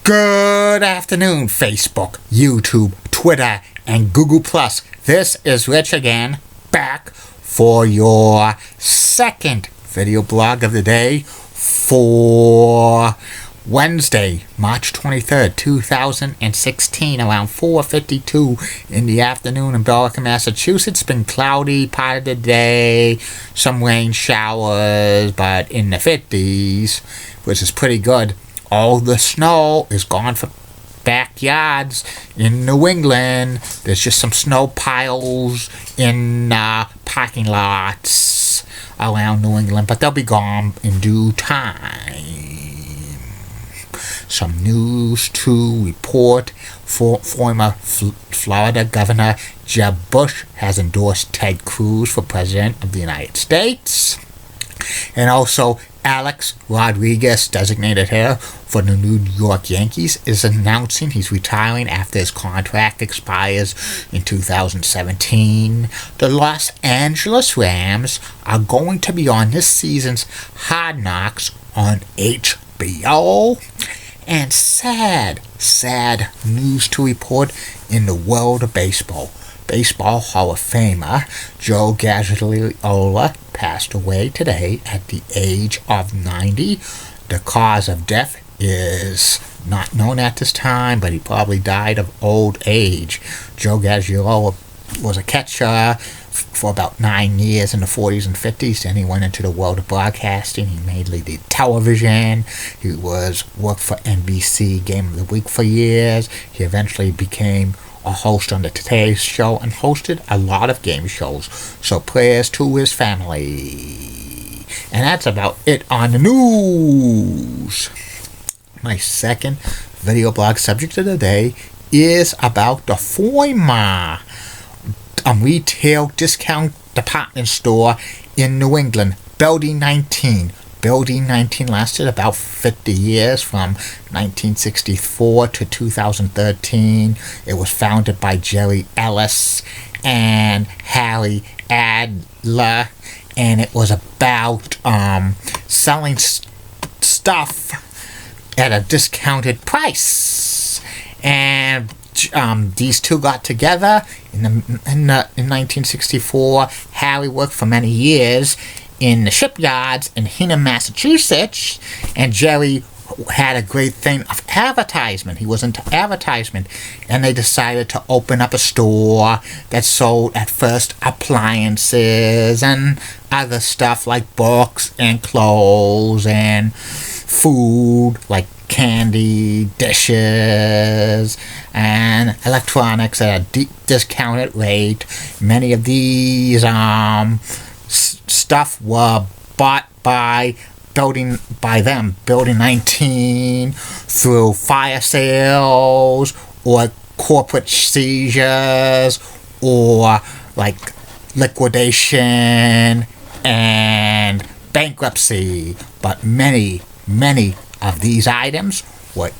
Good afternoon, Facebook, YouTube, Twitter, and Google+. This is Rich again, back for your second video blog of the day for Wednesday, March 23rd, 2016, around 4:52 in the afternoon in Belleville, Massachusetts. It's been cloudy part of the day, some rain showers, but in the 50s, which is pretty good. All the snow is gone from backyards in New England. There's just some snow piles in parking lots around New England, but they'll be gone in due time. Some news to report. Former Florida Governor Jeb Bush has endorsed Ted Cruz for President of the United States. And also, Alex Rodriguez, designated hitter for the New York Yankees, is announcing he's retiring after his contract expires in 2017. The Los Angeles Rams are going to be on this season's Hard Knocks on HBO. And sad news to report in the world of baseball. Baseball Hall of Famer Joe Gagliola passed away today at the age of 90. The cause of death is not known at this time, but he probably died of old age. Joe Gagliola was a catcher for about 9 years in the 40s and 50s. Then he went into the world of broadcasting. He mainly did television. He worked for NBC Game of the Week for years. He eventually became a host on the Today Show and hosted a lot of game shows. So prayers to his family. And that's about it on the news. My second video blog subject of the day is about the Foima, a retail discount department store in New England, Building 19. Building 19 lasted about 50 years, from 1964 to 2013. It was founded by Jerry Ellis and Harry Adler, and it was about selling stuff at a discounted price. And these two got together in 1964. Harry worked for many years in the shipyards in Hingham, Massachusetts, and Jerry had a great thing of advertisement. He was into advertisement, and they decided to open up a store that sold at first appliances and other stuff like books and clothes and food like candy, dishes, and electronics at a deep discounted rate. Many of these stuff were bought by Building 19 through fire sales or corporate seizures or like liquidation and bankruptcy. But many of these items were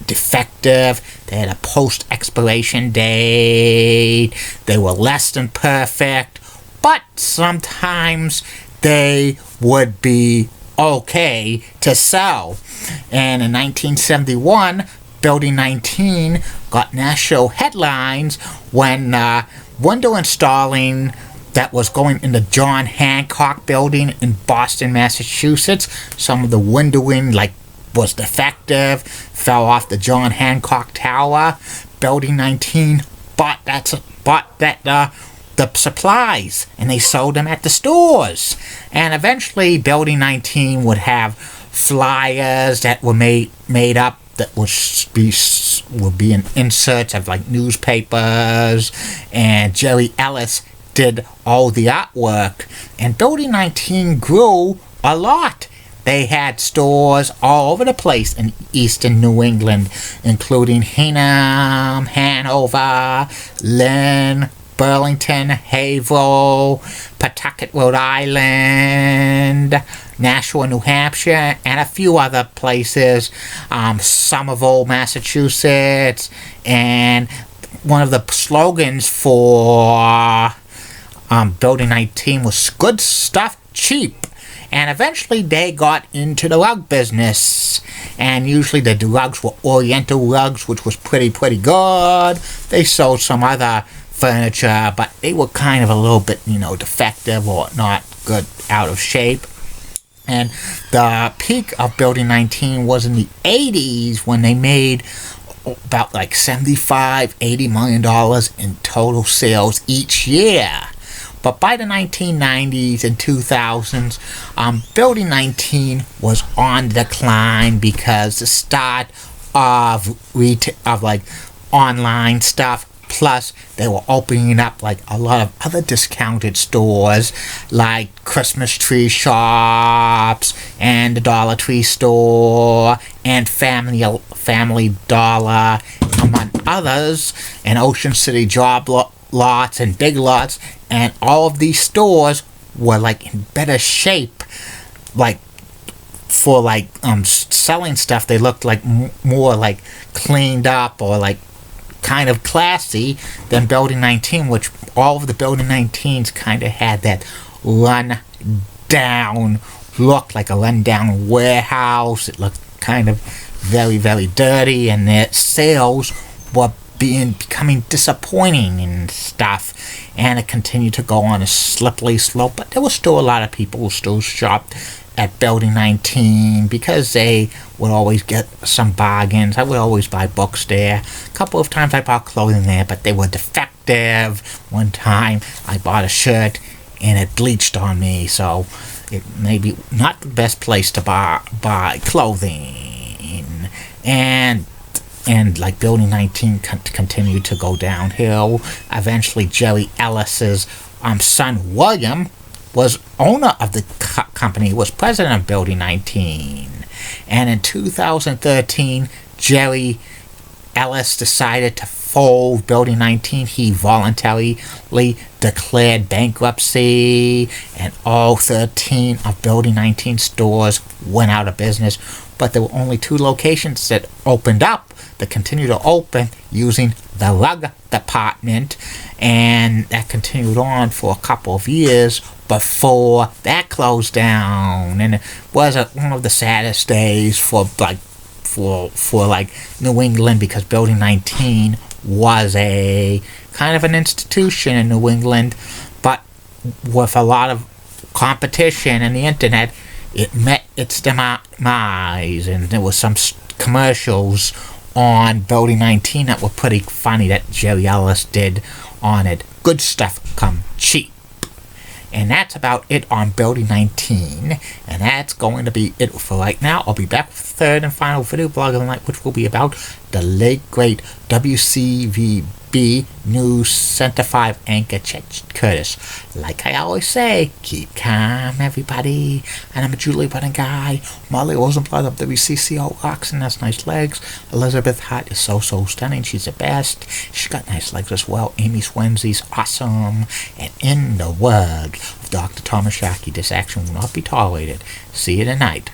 defective. They had a post-expiration date. They were less than perfect, but sometimes they would be okay to sell. And in 1971, Building 19 got national headlines when window installing that was going in the John Hancock Building in Boston, Massachusetts. Some of the windowing was defective, fell off the John Hancock Tower. Building 19 bought the supplies, and they sold them at the stores. And eventually Building 19 would have flyers that were made up that would be in inserts of newspapers, and Jerry Ellis did all the artwork. And Building 19 grew a lot. They had stores all over the place in eastern New England, including Hingham, Hanover, Lynn, Burlington, Haverhill, Pawtucket, Rhode Island, Nashua, New Hampshire, and a few other places, Somerville, Massachusetts. And one of the slogans for Building 19 was "Good stuff, cheap." And eventually they got into the rug business. And usually the rugs were Oriental rugs, which was pretty good. They sold some other furniture, but they were kind of a little bit, defective or not good, out of shape. And the peak of Building 19 was in the 80s when they made about like $75-80 million in total sales each year. But by the 1990s and 2000s, Building 19 was on the decline because the start of online stuff. Plus, they were opening up like a lot of other discounted stores, like Christmas tree shops and the Dollar Tree store and Family Dollar, among others, and Ocean City Job Lots and Big Lots, and all of these stores were like in better shape, like for like selling stuff. They looked like more like cleaned up or like kind of classy than Building 19, which all of the Building 19s kind of had that run down look, like a run down warehouse. It looked kind of very dirty, and their sales were becoming disappointing and stuff, and it continued to go on a slippery slope. But there was still a lot of people who still shopped at Building 19 because they would always get some bargains. I would always buy books there. A couple of times I bought clothing there, but they were defective. One time I bought a shirt and it bleached on me, so it may be not the best place to buy clothing. And like Building 19 continued to go downhill. Eventually Jerry Ellis's son William was owner of the company, was president of Building 19. And in 2013, Jerry Ellis decided to fold Building 19. He voluntarily declared bankruptcy, and all 13 of Building 19 stores went out of business. But there were only 2 locations that opened up, that continued to open, using the rug department, and that continued on for a couple of years before that closed down. And it was one of the saddest days for New England, because Building 19 was a kind of an institution in New England, but with a lot of competition and the internet, it met its demise. And there was some commercials on Building 19 that were pretty funny that Jerry Ellis did on it. Good stuff come cheap. And that's about it on Building 19. And that's going to be it for right now. I'll be back with the third and final video blog of the night, which will be about the late great WCVB News Center 5 anchor Chet Curtis. Like I always say, keep calm, everybody. And I'm a Julie Button guy. Molly Rosenblatt of WCCO Oxen has nice legs. Elizabeth Hart is so stunning. She's the best. She's got nice legs as well. Amy Swensey's awesome. And in the word of Dr. Thomas Sharkey, this action will not be tolerated. See you tonight.